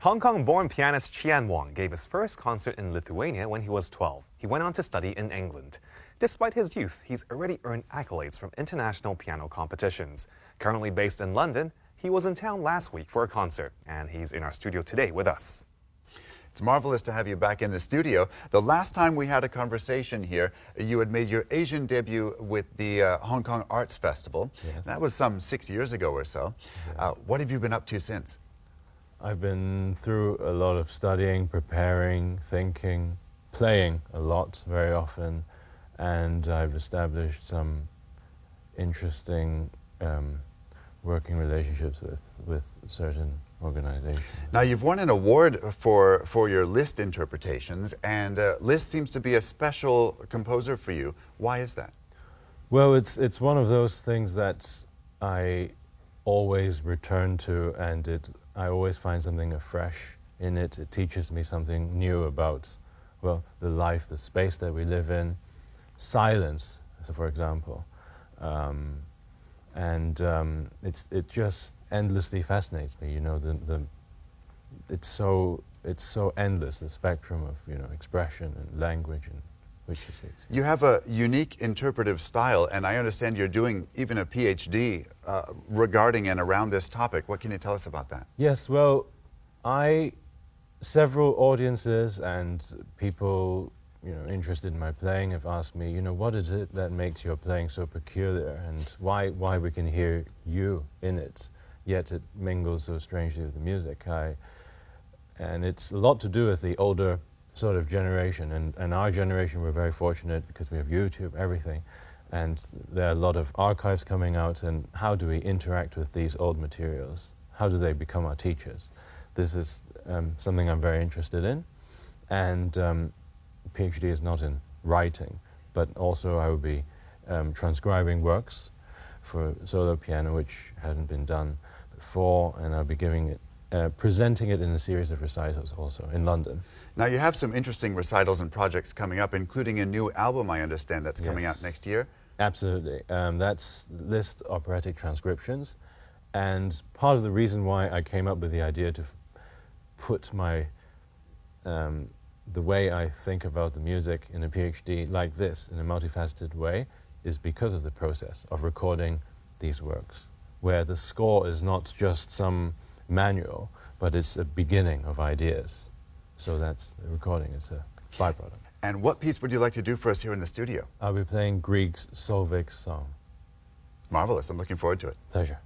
Hong Kong-born pianist Chiyan Wong gave his first concert in Lithuania when he was 12. He went on to study in England. Despite his youth, he's already earned accolades from international piano competitions. Currently based in London, he was in town last week for a concert, and he's in our studio today with us. It's marvelous to have you back in the studio. The last time we had a conversation here, you had made your Asian debut with the Hong Kong Arts Festival. Yes. That was some 6 years ago or so. Yeah. What have you been up to since? I've been through a lot of studying, preparing, thinking, playing a lot, very often, and I've established some interesting working relationships with certain organizations. Now, you've won an award for your Liszt interpretations, and Liszt seems to be a special composer for you. Why is that? Well, it's one of those things that I always return to, and I always find something afresh in it. It teaches me something new about, well, the life, the space that we live in, silence, for example. It just endlessly fascinates me. You know, it's so endless, the spectrum of, you know, expression and language and which is it. You have a unique interpretive style, and I understand you're doing even a PhD regarding and around this topic. What can you tell us about that? Yes, well, several audiences and people, you know, interested in my playing have asked me, you know, what is it that makes your playing so peculiar, and why we can hear you in it, yet it mingles so strangely with the music. And it's a lot to do with the older sort of generation, and our generation, we're very fortunate because we have YouTube, everything, and there are a lot of archives coming out, and how do we interact with these old materials? How do they become our teachers? This is something I'm very interested in, and PhD is not in writing, but also I will be transcribing works for solo piano, which hasn't been done before, and I'll be giving it, presenting it in a series of recitals also in London. Now, you have some interesting recitals and projects coming up, including a new album, I understand, that's coming out next year. Absolutely. That's Liszt operatic transcriptions, and part of the reason why I came up with the idea to put my the way I think about the music in a PhD like this, in a multifaceted way, is because of the process of recording these works, where the score is not just some manual, but it's a beginning of ideas. So that's the recording, it's a byproduct. And what piece would you like to do for us here in the studio? I'll be playing Grieg's Solveig's Song. Marvelous, I'm looking forward to it. Pleasure.